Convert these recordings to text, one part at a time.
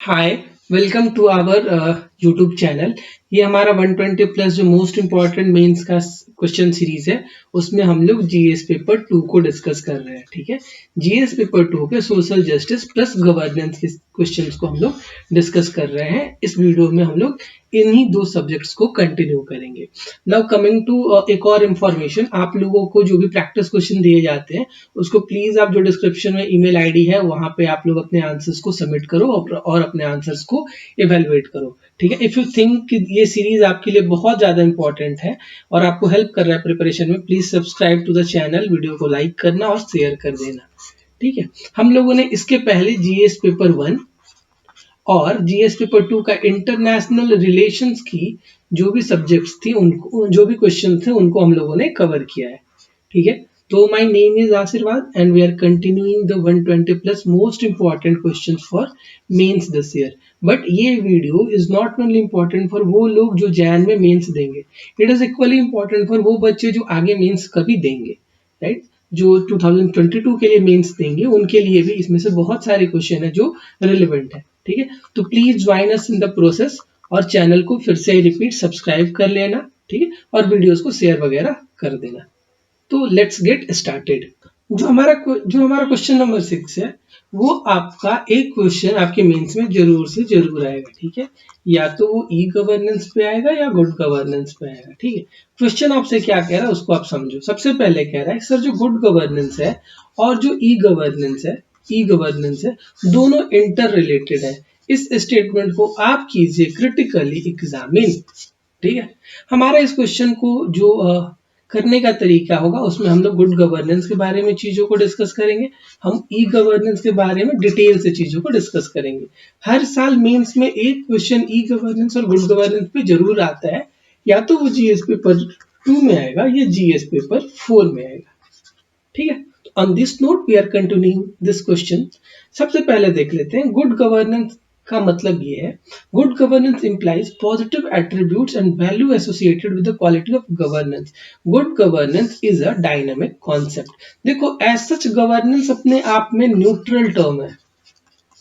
Hi, welcome to our YouTube channel. ये हमारा 120 plus जो मोस्ट इम्पॉर्टेंट मेंस का क्वेश्चन सीरीज है, उसमें हम लोग जीएस पेपर 2 को डिस्कस कर रहे हैं। ठीक है, जीएस पेपर 2 के सोशल जस्टिस प्लस गवर्नेंस के क्वेश्चंस को हम लोग डिस्कस कर रहे हैं। इस वीडियो में हम लोग इन्हीं दो सब्जेक्ट्स को कंटिन्यू करेंगे। नाउ कमिंग टू एक और इन्फॉर्मेशन, आप लोगों को जो भी प्रैक्टिस क्वेश्चन दिए जाते हैं उसको प्लीज आप जो डिस्क्रिप्शन में ईमेल आईडी है वहां पे आप लोग अपने आंसर्स को सबमिट करो और अपने आंसर्स को इवेलुएट करो। ठीक है, इफ यू थिंक कि ये सीरीज आपके लिए बहुत ज्यादा इंपॉर्टेंट है और आपको हेल्प कर रहा है प्रिपरेशन में, please subscribe to the channel, video को लाइक करना और शेयर कर देना। ठीक है, हम लोगों ने इसके पहले जीएस पेपर 1 और जीएस पेपर 2 का इंटरनेशनल रिलेशंस की जो भी सब्जेक्ट्स थी, उनको जो भी क्वेश्चन थे उनको हम लोगों ने कवर किया है। ठीक है, तो my name is Aashirwad and we are continuing the 120 plus most important questions for mains this year. But ये video is not only important for वो लोग जो जैन में मेंस देंगे, it is equally important for वो बच्चे जो आगे मेंस कभी देंगे, राइट? जो 2022 के लिए मेंस देंगे उनके लिए भी इसमें से बहुत सारे क्वेश्चन है जो रिलेवेंट है। ठीक है, तो please join us in the process और चैनल को फिर से रिपीट सब्सक्राइब कर लेना। ठीक है, और वीडियोस को शेयर वगैरह कर देना। तो लेट्स गेट स्टार्टेड। जो हमारा क्वेश्चन नंबर 6 है, वो आपका एक क्वेश्चन आपके मेंस में जरूर से जरूर आएगा। ठीक है, या तो वो ई गवर्नेंस पे आएगा या गुड गवर्नेंस पे आएगा। ठीक है, क्वेश्चन आपसे क्या कह रहा है उसको आप समझो। सबसे पहले कह रहा है सर जो गुड गवर्नेंस है और जो ई गवर्नेंस है दोनों इंटर रिलेटेड है। इस स्टेटमेंट को आप कीजिए क्रिटिकली एग्जामिन। ठीक है, हमारा इस क्वेश्चन को जो करने का तरीका होगा उसमें हम लोग गुड गवर्नेंस के बारे में चीजों को डिस्कस करेंगे, हम ई गवर्नेंस के बारे में डिटेल से चीजों को डिस्कस करेंगे। हर साल मेंस में एक क्वेश्चन ई गवर्नेंस और गुड गवर्नेंस पे जरूर आता है, या तो वो जीएस पेपर 2 में आएगा या जीएस पेपर 4 में आएगा। ठीक है, on this note we are continuing this question. सबसे पहले देख लेते हैं गुड गवर्नेंस का मतलब ये है, good governance implies positive attributes and value associated with the quality of governance. Good governance is a dynamic concept. देखो as such गवर्नेंस अपने आप में न्यूट्रल टर्म है,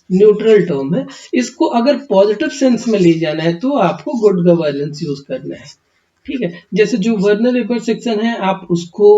न्यूट्रल टर्म है। इसको अगर पॉजिटिव सेंस में ले जाना है तो आपको गुड गवर्नेंस यूज करना है। ठीक है, जैसे जो वर्नरेबल सेक्शन है आप उसको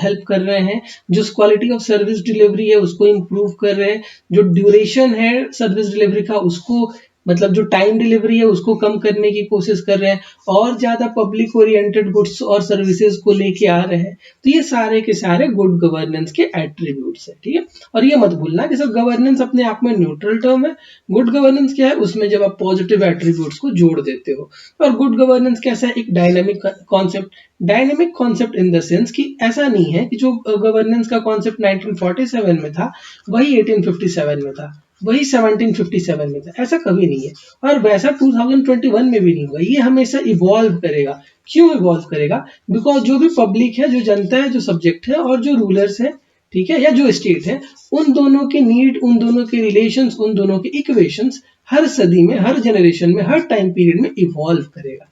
हेल्प कर रहे हैं, जो क्वालिटी ऑफ सर्विस डिलीवरी है उसको इम्प्रूव कर रहे हैं, जो ड्यूरेशन है सर्विस डिलीवरी का उसको मतलब जो टाइम डिलीवरी है उसको कम करने की कोशिश कर रहे हैं, और ज्यादा पब्लिक ओरिएंटेड गुड्स और सर्विसेज को लेके आ रहे हैं। तो ये सारे के सारे गुड गवर्नेंस के एट्रीब्यूट्स है। ठीक है, और ये मत भूलना कि सब गवर्नेंस अपने आप में न्यूट्रल टर्म है। गुड गवर्नेंस क्या है, उसमें जब आप पॉजिटिव एट्रीब्यूट्स को जोड़ देते हो। और गुड गवर्नेंस कैसा है, एक dynamic concept. Dynamic concept in the sense कि ऐसा नहीं है कि जो गवर्नेंस का कॉन्सेप्ट 1947 में था वही 1857 में था, वही 1757 में था, ऐसा कभी नहीं है। और वैसा 2021 में भी नहीं होगा, ये हमेशा इवॉल्व करेगा। क्यों इवॉल्व करेगा? बिकॉज जो भी पब्लिक है, जो जनता है, जो सब्जेक्ट है और जो रूलर्स है, ठीक है, या जो स्टेट है, उन दोनों के नीड, उन दोनों के रिलेशंस, उन दोनों के इक्वेशंस हर सदी में, हर जनरेशन में, हर टाइम पीरियड में इवॉल्व करेगा।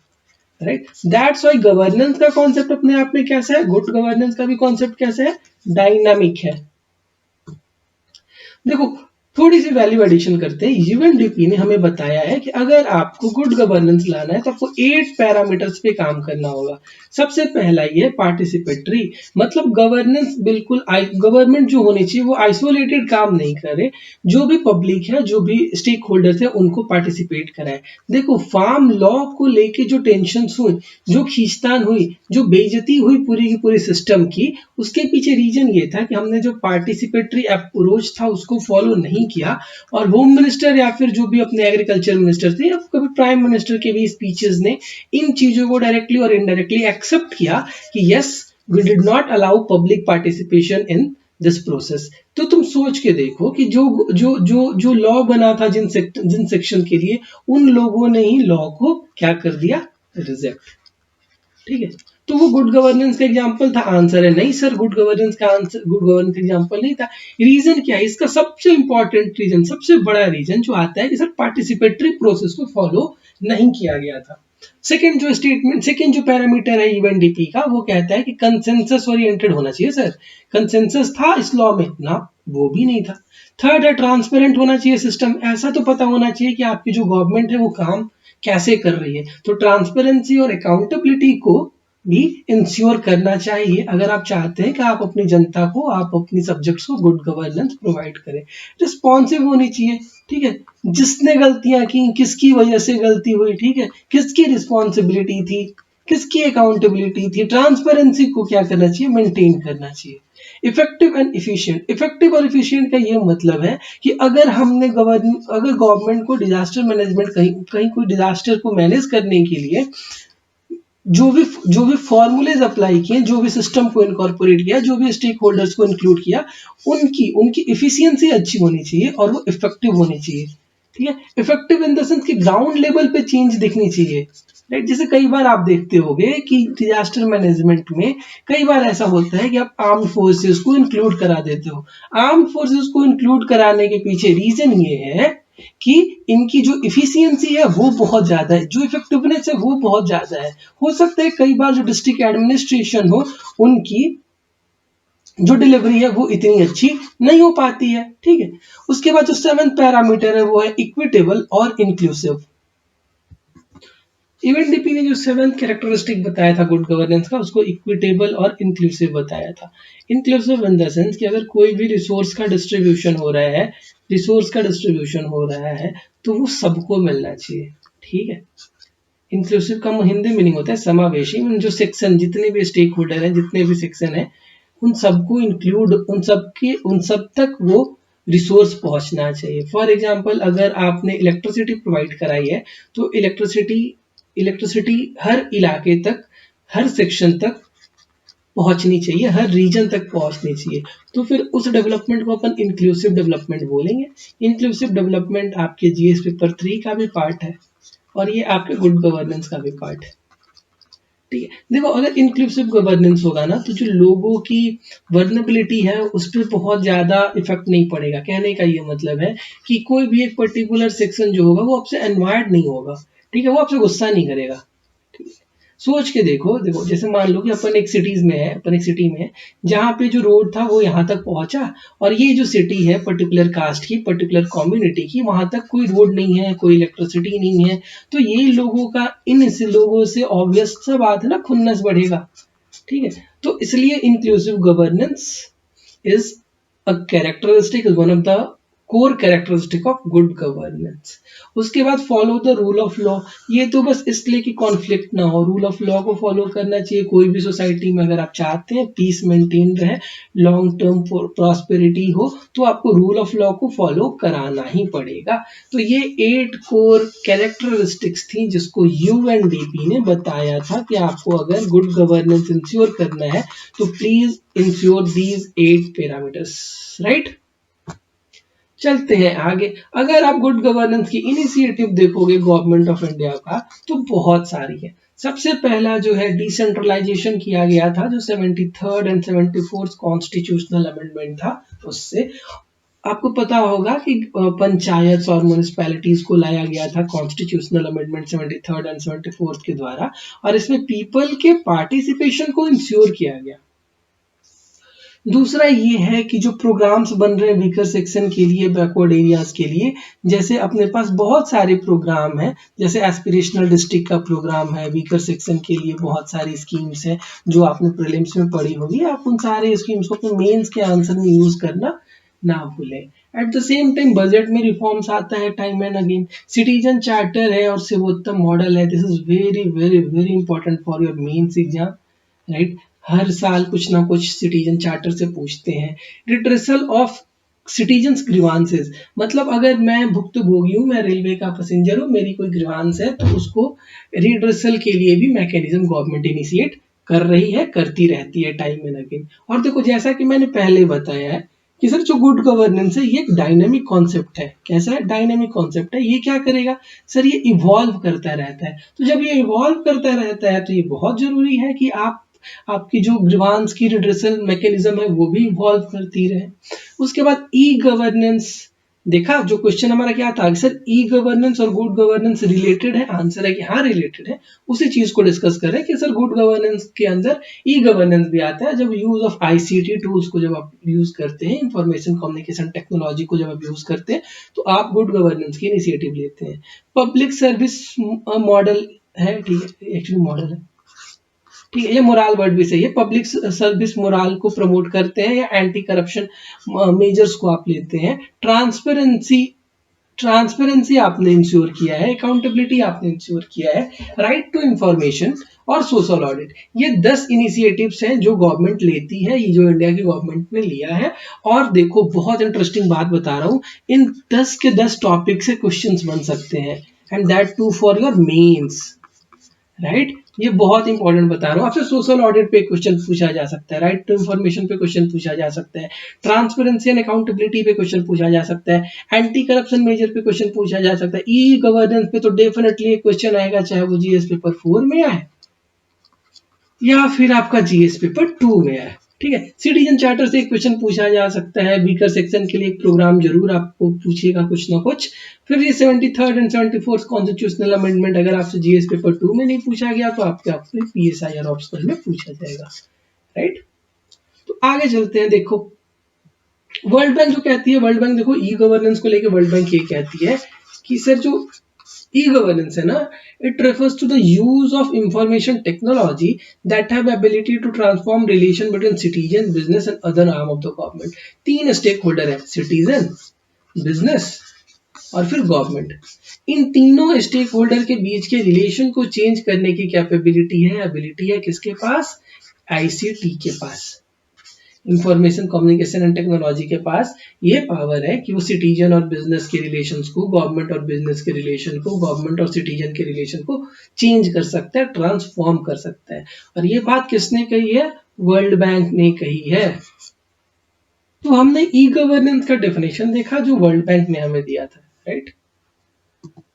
राइट, दैट्स व्हाई गवर्नेंस का कॉन्सेप्ट अपने आप में कैसा है, गुड गवर्नेंस का भी कॉन्सेप्ट कैसा है, डायनामिक है। देखो थोड़ी सी वैल्यू एडिशन करते हैं। यूएनडीपी ने हमें बताया है कि अगर आपको गुड गवर्नेंस लाना है तो आपको 8 पैरामीटर्स पे काम करना होगा। सबसे पहला ये पार्टिसिपेटरी, मतलब गवर्नेंस बिल्कुल गवर्नमेंट जो होनी चाहिए वो आइसोलेटेड काम नहीं करे, जो भी पब्लिक है, जो भी स्टेक होल्डर्स है उनको पार्टिसिपेट कराए। देखो फार्म लॉ को लेके जो टेंशन हुई, जो खींचतान हुई, जो बेइज्जती हुई पूरी की पूरी सिस्टम की, उसके पीछे रीजन ये था कि हमने जो पार्टिसिपेटरी अप्रोच था उसको फॉलो नहीं किया। और होम मिनिस्टर या फिर जो भी अपने एग्रीकल्चर मिनिस्टर थे या कभी प्राइम मिनिस्टर के भी स्पीचेस ने इन चीजों को डायरेक्टली और इनडायरेक्टली एक्सेप्ट किया कि yes we did not allow public participation in this process. तो तुम सोच के देखो कि जो जो जो जो लॉ बना था जिन सेक्शन के लिए, उन लोगों ने ही लॉ को क्या कर दिया, रिजेक्ट। ठीक है, तो वो गुड गवर्नेंस का एग्जांपल था? आंसर है नहीं सर, गुड गवर्नेंस का एग्जांपल नहीं था। रीजन क्या है इसका? सबसे इंपॉर्टेंट रीजन, सबसे बड़ा रीजन जो आता है कि सर पार्टिसिपेटरी प्रोसेस को फॉलो नहीं किया गया था। सेकंड जो पैरामीटर है यूएनडीपी का, वो कहता है कि कंसेंसस ओरिएंटेड होना चाहिए। सर कंसेंसस था इस लॉ में ना, वो भी नहीं था। थर्ड है ट्रांसपेरेंट होना चाहिए सिस्टम, ऐसा तो पता होना चाहिए कि आपकी जो गवर्नमेंट है वो काम कैसे कर रही है। तो ट्रांसपेरेंसी और अकाउंटेबिलिटी को भी इंश्योर करना चाहिए अगर आप चाहते हैं कि आप अपनी जनता को, आप अपनी सब्जेक्ट्स को गुड गवर्नेंस प्रोवाइड करें। रिस्पॉन्सिव होनी चाहिए, ठीक है, जिसने गलतियां की, किसकी वजह से गलती हुई, ठीक है, किसकी रिस्पॉन्सिबिलिटी थी, किसकी अकाउंटेबिलिटी थी, ट्रांसपेरेंसी को क्या करना चाहिए, मेंटेन करना चाहिए। इफेक्टिव एंड इफिशिएंट, इफेक्टिव और इफिशिएंट का ये मतलब है कि अगर गवर्नमेंट को डिजास्टर मैनेजमेंट कहीं कोई डिजास्टर को मैनेज करने के लिए जो भी फॉर्मूलेज अप्लाई किए, जो भी सिस्टम को इनकॉर्पोरेट किया, जो भी स्टेक होल्डर्स को इंक्लूड किया, उनकी उनकी इफिशियंसी अच्छी होनी चाहिए और वो इफेक्टिव होनी चाहिए, ठीक है। इफेक्टिव इन द सेंस कि ग्राउंड लेवल पे चेंज दिखनी चाहिए, राइट। जैसे कई बार आप देखते होंगे कि डिजास्टर मैनेजमेंट में कई बार ऐसा होता है कि आप आर्म्ड फोर्सेस को इंक्लूड करा देते हो। आर्म्ड फोर्सेस को इंक्लूड कराने के पीछे रीजन ये है कि इनकी जो इफिशियंसी है वो बहुत ज्यादा है, जो इफेक्टिवनेस है वो बहुत ज्यादा है। हो सकता है कई बार जो डिस्ट्रिक्ट एडमिनिस्ट्रेशन हो, उनकी जो डिलीवरी है वो इतनी अच्छी नहीं हो पाती है, ठीक है। उसके बाद जो 7th पैरामीटर है वो है इक्विटेबल और इंक्लूसिव। यूएनडीपी ने जो 7th कैरेक्टरिस्टिक बताया था गुड गवर्नेंस का, उसको इक्विटेबल और इंक्लूसिव बताया था। इंक्लूसिव इन द सेंस कि अगर कोई भी रिसोर्स का डिस्ट्रीब्यूशन हो रहा है तो वो सबको मिलना चाहिए, ठीक है। इंक्लूसिव का हिंदी मीनिंग होता है समावेशी, जो सेक्शन, जितने भी स्टेक होल्डर हैं, जितने भी सेक्शन हैं, उन सबको इंक्लूड, उन सब तक वो रिसोर्स पहुंचना चाहिए। फॉर एग्जांपल अगर आपने इलेक्ट्रिसिटी प्रोवाइड कराई है तो इलेक्ट्रिसिटी हर इलाके तक, हर सेक्शन तक पहुंचनी चाहिए, हर रीजन तक पहुंचनी चाहिए। तो फिर उस डेवलपमेंट को अपन इंक्लूसिव डेवलपमेंट बोलेंगे। इंक्लूसिव डेवलपमेंट आपके जीएस पेपर 3 का भी पार्ट है और ये आपके गुड गवर्नेंस का भी पार्ट है, ठीक है। देखो अगर इंक्लूसिव गवर्नेंस होगा ना तो जो लोगों की वर्नेबिलिटी है उस पर बहुत ज्यादा इफेक्ट नहीं पड़ेगा। कहने का ये मतलब है कि कोई भी एक पर्टिकुलर सेक्शन जो होगा वो आपसे एनवायर्ड नहीं होगा, ठीक है, वो आपसे गुस्सा नहीं करेगा, ठीक है। सोच के देखो, जैसे मान लो कि अपन एक सिटी में है जहाँ पे जो रोड था वो यहाँ तक पहुंचा और ये जो सिटी है पर्टिकुलर कास्ट की, पर्टिकुलर कम्युनिटी की, वहां तक कोई रोड नहीं है, कोई इलेक्ट्रिसिटी नहीं है, तो ये लोगों का इन लोगों से ऑब्वियस सा बात है ना, खुन्नस बढ़ेगा, ठीक है। तो इसलिए inclusive governance is a characteristic, is one of the core characteristic of good governance. उसके बाद follow the rule of law, ये तो बस इसलिए कि कॉन्फ्लिक्ट ना हो, रूल ऑफ लॉ को फॉलो करना चाहिए। कोई भी सोसाइटी में अगर आप चाहते हैं पीस मेंटेन रहे, लॉन्ग टर्म प्रॉस्पेरिटी हो, तो आपको रूल ऑफ लॉ को फॉलो कराना ही पड़ेगा। तो ये 8 कोर कैरेक्टरिस्टिक्स थी जिसको यूएनडीपी ने बताया था कि आपको अगर गुड गवर्नेंस इंश्योर करना है तो please ensure these 8 parameters, right. चलते हैं आगे। अगर आप गुड गवर्नेंस की इनिशिएटिव देखोगे गवर्नमेंट ऑफ इंडिया का तो बहुत सारी है। सबसे पहला जो है डिसेंट्रलाइजेशन किया गया था, जो 73rd and 74th constitutional amendment था उससे। आपको पता होगा कि पंचायत और म्यूनिसिपैलिटीज को लाया गया था constitutional amendment 73rd and 74th के द्वारा, और इसमें पीपल के पार्टिसिपेशन को इंश्योर किया गया। दूसरा ये है कि जो प्रोग्राम्स बन रहे हैं वीकर सेक्शन के लिए, बैकवर्ड एरियाज के लिए, जैसे अपने पास बहुत सारे प्रोग्राम हैं, जैसे एस्पिरेशनल डिस्ट्रिक्ट का प्रोग्राम है, वीकर सेक्शन के लिए बहुत सारी स्कीम्स हैं जो आपने प्रीलिम्स में पढ़ी होगी। आप उन सारे स्कीम्स को अपने मेंस के आंसर में यूज करना ना भूलें। At the same time budget में रिफॉर्म्स आता है time and again. Citizen charter है और सर्वोत्तम मॉडल है, this is very very very important for your mains exam, right. हर साल कुछ ना कुछ सिटीजन चार्टर से पूछते हैं। रिड्रेसल ऑफ सिटीजन्स ग्रीवांसेस, मतलब अगर मैं भुक्तभोगी हूँ, मैं रेलवे का पैसेंजर हूँ, मेरी कोई ग्रीवांस है तो उसको रिड्रेसल के लिए भी मैकेनिज्म गवर्नमेंट इनिशिएट कर रही है, करती रहती है टाइम एंड अगेन। और देखो जैसा कि मैंने पहले बताया है कि सर जो गुड गवर्नेंस है ये एक डायनेमिक कॉन्सेप्ट है। कैसा है? डायनेमिक कॉन्सेप्ट है। ये क्या करेगा सर? ये इवॉल्व करता रहता है। तो जब ये इवॉल्व करता रहता है तो ये बहुत जरूरी है कि आपकी जो ग्रीवांस की रिड्रेसल मैकेनिज्म है वो भी इवॉल्व करती रहे। उसके बाद ई गवर्नेंस, देखा जो क्वेश्चन हमारा क्या था कि सर ई गवर्नेंस और गुड गवर्नेंस रिलेटेड है, आंसर है कि हाँ रिलेटेड है। उसी चीज को डिस्कस करें कि सर गुड गवर्नेंस के अंदर ई गवर्नेंस भी आता है। जब यूज ऑफ आईसीटी टूल्स को जब आप यूज करते हैं, इंफॉर्मेशन कम्युनिकेशन टेक्नोलॉजी को जब आप यूज करते हैं, तो आप गुड गवर्नेंस की इनिशिएटिव लेते हैं। पब्लिक सर्विस मॉडल है, ठीक है, एक्चुअली मॉडल है, ठीक है, ये मोराल वर्ड भी सही है। पब्लिक सर्विस मोराल को प्रमोट करते हैं या एंटी करप्शन मेजर्स को आप लेते हैं। ट्रांसपेरेंसी आपने इंश्योर किया है, अकाउंटेबिलिटी आपने इंश्योर किया है, राइट टू इंफॉर्मेशन और सोशल ऑडिट। ये 10 इनिशिएटिव्स हैं जो गवर्नमेंट लेती है, ये जो इंडिया की गवर्नमेंट ने लिया है। और देखो बहुत इंटरेस्टिंग बात बता रहा हूँ, इन 10 के 10 टॉपिक से क्वेश्चंस बन सकते हैं, and that too for your mains, right. ये बहुत इंपॉर्टेंट बता रहा हूँ आपसे। सोशल ऑडिट पे क्वेश्चन पूछा जा सकता है, राइट टू इंफॉर्मेशन पे क्वेश्चन पूछा जा सकता है, ट्रांसपेरेंसी एंड अकाउंटेबिलिटी पे क्वेश्चन पूछा जा सकता है, एंटी करप्शन मेजर पे क्वेश्चन पूछा जा सकता है, ई गवर्नेंस पे तो डेफिनेटली एक क्वेश्चन आएगा, चाहे वो जीएस पेपर 4 में आए या फिर आपका जीएस पेपर 2 में आए, ठीक है। सिटीजन चार्टर से एक क्वेश्चन पूछा जा सकता है, बीकर सेक्शन के लिए एक प्रोग्राम जरूर आपको पूछेगा कुछ ना कुछ। फिर ये 73rd and 74th constitutional amendment अगर आपसे जीएस पेपर 2 में नहीं पूछा गया तो आपके पीएसआई और ऑप्शनल में पूछा जाएगा, राइट। तो आगे चलते हैं। देखो वर्ल्ड बैंक जो कहती है, वर्ल्ड बैंक देखो ई गवर्नेंस को लेकर वर्ल्ड बैंक ये कहती है कि सर जो ई गवर्नेंस है ना, it refers to the use of information technology that have ability to transform relation between citizen, business and other arm of the government। 3 stakeholder है, सिटीजन, बिजनेस और फिर गवर्नमेंट। इन तीनों stake holder के बीच के relation को change करने की capability है, एबिलिटी है किसके पास, आईसीटी के पास, इंफॉर्मेशन कम्युनिकेशन एंड टेक्नोलॉजी के पास ये पावर है कि वो सिटीजन और बिजनेस के रिलेशंस को, गवर्नमेंट और बिजनेस के रिलेशन को, गवर्नमेंट और सिटीजन के रिलेशन को चेंज कर सकता है, ट्रांसफॉर्म कर सकता है। और ये बात किसने कही है, वर्ल्ड बैंक ने कही है। तो हमने ई गवर्नेंस का डेफिनेशन देखा जो वर्ल्ड बैंक ने हमें दिया था, राइट।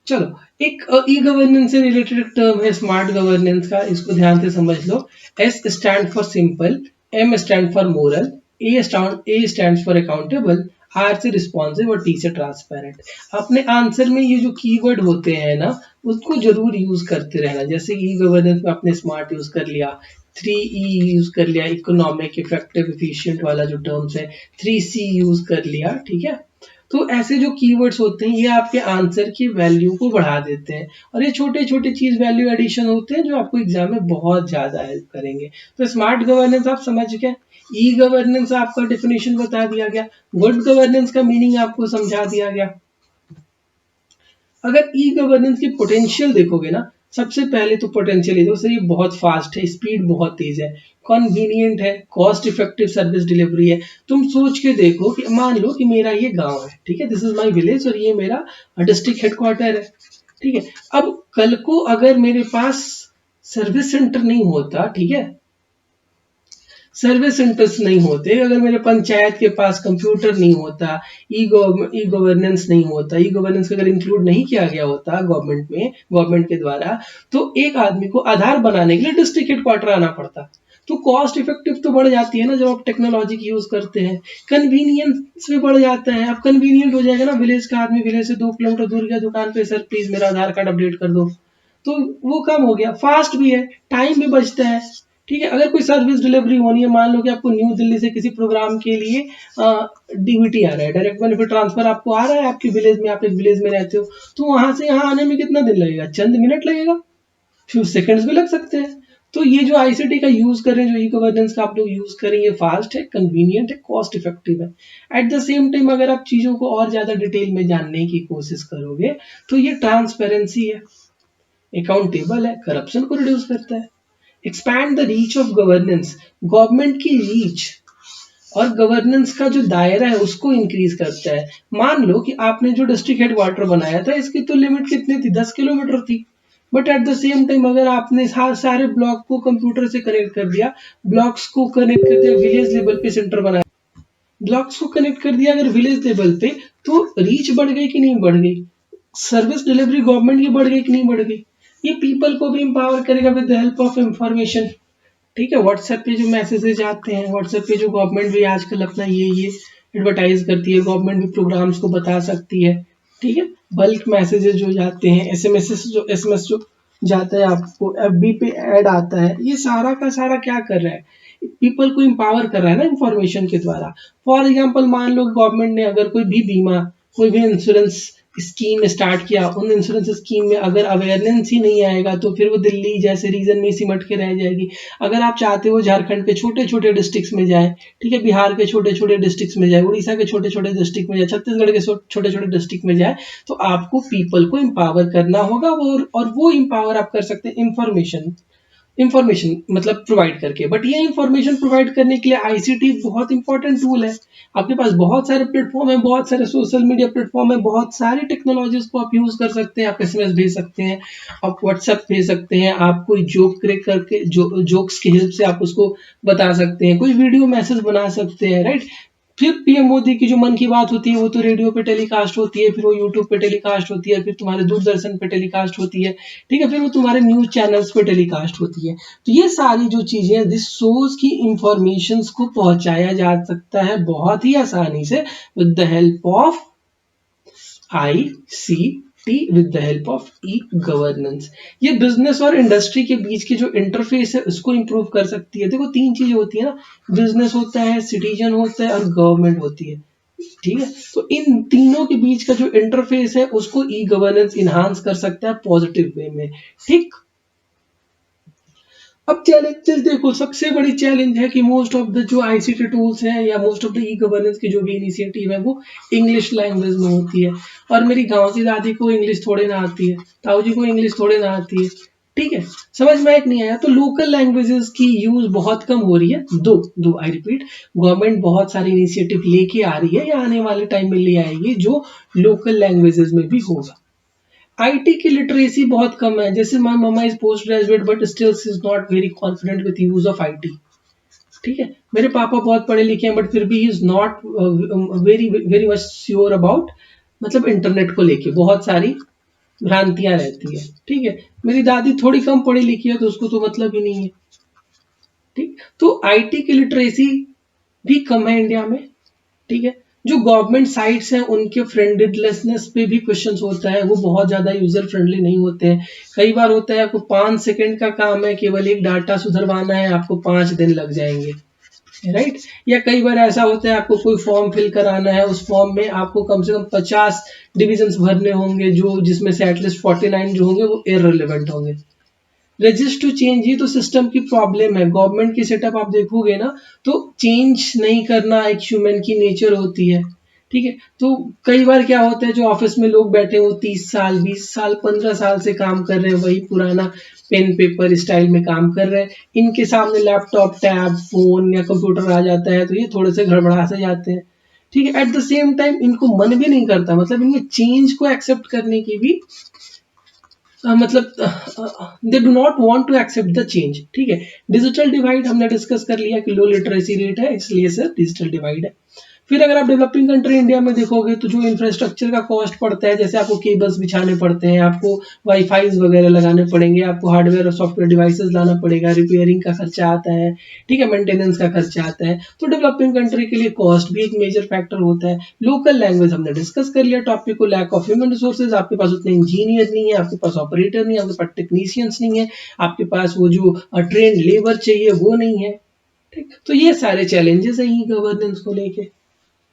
चलो एक ई गवर्नेंस से रिलेटेड टर्म है स्मार्ट गवर्नेंस का, इसको ध्यान से समझ लो। S stand for simple, M stand for moral, A stands for accountable, R से रिस्पॉन्सिव और T से ट्रांसपेरेंट। अपने आंसर में ये जो कीवर्ड होते हैं ना, उसको जरूर यूज करते रहना। जैसे ई गवर्नेंस में आपने स्मार्ट यूज कर लिया, 3E यूज कर लिया, इकोनॉमिक, इफेक्टिव, एफिशिएंट वाला जो टर्म्स है, 3C यूज कर लिया, ठीक है। तो ऐसे जो कीवर्ड्स होते हैं ये आपके आंसर की वैल्यू को बढ़ा देते हैं, और ये छोटे छोटे चीज वैल्यू एडिशन होते हैं जो आपको एग्जाम में बहुत ज्यादा हेल्प करेंगे। तो स्मार्ट गवर्नेंस आप समझ गए, ई गवर्नेंस आपका डेफिनेशन बता दिया गया, गुड गवर्नेंस का मीनिंग आपको समझा दिया गया। अगर ई गवर्नेंस की पोटेंशियल देखोगे ना, सबसे पहले तो पोटेंशियल देखो सर, ये बहुत फास्ट है, स्पीड बहुत तेज है, कन्वीनियंट है, कॉस्ट इफेक्टिव सर्विस डिलीवरी है। तुम सोच के देखो कि मान लो कि मेरा ये गांव है, ठीक है, दिस इज माय विलेज और ये मेरा डिस्ट्रिक्ट हेडक्वार्टर है, ठीक है। अब कल को अगर मेरे पास सर्विस सेंटर नहीं होता, ठीक है, सर्विस सेंटर्स नहीं होते, अगर मेरे पंचायत के पास कंप्यूटर नहीं होता, ई गवर्नेंस नहीं होता, ई गवर्नेंस अगर इंक्लूड नहीं किया गया होता गवर्नमेंट में, गवर्नमेंट के द्वारा, तो एक आदमी को आधार बनाने के लिए डिस्ट्रिक्ट हेडक्वार्टर आना पड़ता। तो कॉस्ट इफेक्टिव तो बढ़ जाती है ना जब आप टेक्नोलॉजी की यूज करते हैं, कन्वीनियंस भी बढ़ जाता है। अब कन्वीनियंट हो जाएगा ना, विलेज का आदमी विलेज से 2 किलोमीटर दूर गया दुकान पे, सर प्लीज मेरा आधार कार्ड अपडेट कर दो, तो वो कम हो गया, फास्ट भी है, टाइम भी बचता है, ठीक है। अगर कोई सर्विस डिलीवरी होनी है, मान लो कि आपको न्यू दिल्ली से किसी प्रोग्राम के लिए डीबीटी आ रहा है, डायरेक्ट बेनिफिट ट्रांसफर आपको आ रहा है आपके विलेज में, आप एक विलेज में रहते हो, तो वहां से यहाँ आने में कितना दिन लगेगा, चंद मिनट लगेगा, फ्यू सेकंड्स भी लग सकते हैं। तो ये जो आईसीटी का यूज करें, जो ई गवर्नेंस का आप लोग यूज करें, ये फास्ट है, कन्वीनियंट है, कॉस्ट इफेक्टिव है। एट द सेम टाइम अगर आप चीजों को और ज्यादा डिटेल में जानने की कोशिश करोगे तो ये ट्रांसपेरेंसी है, अकाउंटेबल है, करप्शन को रिड्यूस करता है, expand the reach of governance, government की रीच और गवर्नेंस का जो दायरा है उसको इंक्रीज करता है। मान लो कि आपने जो डिस्ट्रिक्ट हेडक्वार्टर बनाया था, इसकी तो लिमिट कितनी थी, 10 किलोमीटर थी, but at the same time अगर आपने सारे ब्लॉक को कंप्यूटर से कनेक्ट कर दिया, ब्लॉक्स को कनेक्ट कर दिया, विलेज लेवल पे सेंटर बनाया, ब्लॉक्स को कनेक्ट कर दिया अगर विलेज लेवल पे, तो रीच बढ़ गई कि नहीं बढ़ गई, सर्विस डिलीवरी गवर्नमेंट की बढ़ गई कि नहीं बढ़ गई। ये पीपल को भी एम्पावर करेगा with the help of information, ठीक है। व्हाट्सएप पे जो मैसेजेज आते हैं, व्हाट्सएप पे जो गवर्नमेंट भी आजकल अपना ये एडवर्टाइज करती है, गवर्नमेंट भी प्रोग्राम्स को बता सकती है, ठीक है। बल्क मैसेजेस जो जाते हैं, एसएमएस जो जाता है आपको, एफबी पे ऐड आता है, ये सारा का सारा क्या कर रहा है, पीपल को एम्पावर कर रहा है ना इंफॉर्मेशन के द्वारा। फॉर एग्जांपल मान लो गवर्नमेंट ने अगर कोई भी बीमा, कोई भी इंश्योरेंस स्कीम स्टार्ट किया, उन इंश्योरेंस स्कीम में अगर अवेयरनेस ही नहीं आएगा तो फिर वो दिल्ली जैसे रीजन में सिमट के रह जाएगी। अगर आप चाहते हो झारखंड के छोटे छोटे डिस्ट्रिक्ट्स में जाए, ठीक है, बिहार के छोटे छोटे डिस्ट्रिक्ट्स में जाए, उड़ीसा के छोटे छोटे डिस्ट्रिक्ट में जाए, छत्तीसगढ़ के छोटे छोटे डिस्ट्रिक्ट में जाए, तो आपको पीपल को एम्पावर करना होगा, और वो एम्पावर आप कर सकते हैं इंफॉर्मेशन मतलब प्रोवाइड करके। बट ये इंफॉर्मेशन प्रोवाइड करने के लिए आईसीटी बहुत इंपॉर्टेंट टूल है। आपके पास बहुत सारे प्लेटफॉर्म है, बहुत सारे सोशल मीडिया प्लेटफॉर्म है, बहुत सारी टेक्नोलॉजीज को आप यूज कर सकते हैं। आप एसएमएस भेज सकते हैं, आप व्हाट्सएप भेज सकते हैं, आप कोई जोक क्रिएट करके जोक्स की हेल्प से आप उसको बता सकते हैं, कोई वीडियो मैसेज बना सकते हैं, राइट। फिर पीएम मोदी की जो मन की बात होती है वो तो रेडियो पे टेलीकास्ट होती है, फिर वो यूट्यूब पे टेलीकास्ट होती है, फिर तुम्हारे दूरदर्शन पे टेलीकास्ट होती है, ठीक है, फिर वो तुम्हारे न्यूज चैनल्स पे टेलीकास्ट होती है। तो ये सारी जो चीजें, दिस शोज की इंफॉर्मेशन को पहुंचाया जा सकता है बहुत ही आसानी से with the help of ICT, with the help of e governance. ये बिजनेस और इंडस्ट्री के बीच की जो इंटरफेस है उसको इंप्रूव कर सकती है। देखो तीन चीजें होती है ना, बिजनेस होता है, सिटीजन होता है, और गवर्नमेंट होती है, ठीक है। तो इन तीनों के बीच का जो इंटरफेस है उसको ई गवर्नेंस इनहांस कर सकता है पॉजिटिव वे में, ठीक। अब चैलेंजेस देखो, सबसे बड़ी चैलेंज है कि मोस्ट ऑफ द जो आईसीटी टूल्स हैं या most of the e governance की जो भी इनिशिएटिव है वो इंग्लिश लैंग्वेज में होती है। और मेरी गांव की दादी को इंग्लिश थोड़े ना आती है, ताऊ जी को इंग्लिश थोड़े ना आती है, ठीक है, समझ में नहीं आया। तो लोकल लैंग्वेजेस की यूज बहुत कम हो रही है। दो आई रिपीट, गवर्नमेंट बहुत सारी इनिशिएटिव लेके आ रही है या आने वाले टाइम में ले आएगी जो लोकल लैंग्वेजेस में भी होगा। आईटी की लिटरेसी बहुत कम है। जैसे my mamma is post graduate but still she is not very confident with use of IT, ठीक है। मेरे पापा बहुत पढ़े लिखे हैं बट फिर भी he is not very very much sure about, मतलब इंटरनेट को लेके बहुत सारी भ्रांतियां रहती है, ठीक है। मेरी दादी थोड़ी कम पढ़ी लिखी है तो उसको तो मतलब ही नहीं है, ठीक। तो आईटी की लिटरेसी भी कम है इंडिया में, ठीक है। जो गवर्नमेंट साइट्स हैं उनके फ्रेंडलीनेस पे भी क्वेश्चंस होता है, वो बहुत ज्यादा यूजर फ्रेंडली नहीं होते हैं। कई बार होता है आपको 5 सेकंड का काम है, केवल एक डाटा सुधरवाना है, आपको 5 दिन लग जाएंगे, राइट। या कई बार ऐसा होता है आपको कोई फॉर्म फिल कराना है, उस फॉर्म में आपको कम से कम 50 डिविजन्स भरने होंगे, जो जिसमें से एटलीस्ट 49 जो होंगे वो इररिलेवेंट होंगे। रजिस्ट टू चेंज, ये तो सिस्टम की प्रॉब्लम है। गवर्नमेंट की सेटअप आप देखोगे ना तो चेंज नहीं करना एक ह्यूमन की नेचर होती है, ठीक है। तो कई बार क्या होता है, जो ऑफिस में लोग बैठे हो 30 साल 20 साल 15 साल से काम कर रहे हैं, वही पुराना पेन पेपर स्टाइल में काम कर रहे हैं, इनके सामने लैपटॉप टैब फोन या कंप्यूटर आ जाता है तो ये थोड़े से गड़बड़ा से जाते हैं, ठीक है। एट द सेम टाइम इनको मन भी नहीं करता, मतलब इनमें चेंज को एक्सेप्ट करने की भी मतलब they do not want to accept the change, ठीक है। डिजिटल डिवाइड हमने डिस्कस कर लिया कि लो लिटरेसी रेट है, इसलिए सर डिजिटल डिवाइड है। फिर अगर आप डेवलपिंग कंट्री इंडिया में देखोगे तो जो इंफ्रास्ट्रक्चर का कॉस्ट पड़ता है, जैसे आपको केबल्स बिछाने पड़ते हैं, आपको वाईफाई वगैरह लगाने पड़ेंगे, आपको हार्डवेयर और सॉफ्टवेयर डिवाइसेस लाना पड़ेगा, रिपेयरिंग का खर्चा आता है, ठीक है, मेंटेनेंस का खर्चा आता है। तो डेवलपिंग कंट्री के लिए कॉस्ट भी एक मेजर फैक्टर होता है। लोकल लैंग्वेज हमने डिस्कस कर लिया टॉपिक को, लैक ऑफ ह्यूमन रिसोर्सेज, आपके पास उतने इंजीनियर नहीं है, आपके पास ऑपरेटर नहीं है, आपके पास टेक्नीशियंस नहीं है, आपके पास वो जो ट्रेन लेबर चाहिए वो नहीं है, ठीक। तो ये सारे चैलेंजेस हैं ई गवर्नेंस को लेके,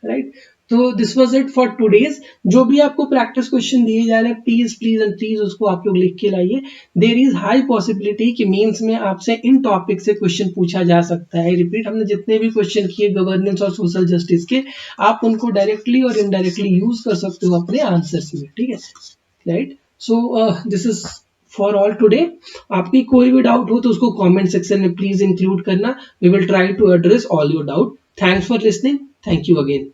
राइट। तो this was it for today's. जो भी आपको प्रैक्टिस क्वेश्चन दिए जा रहे हैं प्लीज प्लीज एंड प्लीज उसको आप लोग लिख के लाइए। देयर इज हाई पॉसिबिलिटी कि मेंस में आपसे इन टॉपिक से क्वेश्चन पूछा जा सकता है। रिपीट, हमने जितने भी क्वेश्चन किए गवर्नेंस और सोशल जस्टिस के, आप उनको डायरेक्टली और इनडायरेक्टली यूज कर सकते हो अपने आंसर्स में, ठीक है, right. So this is for all today. आपकी कोई भी डाउट हो तो उसको कमेंट सेक्शन में प्लीज इंक्लूड करना। We will try to address all your doubt. Thanks for listening. Thank you again.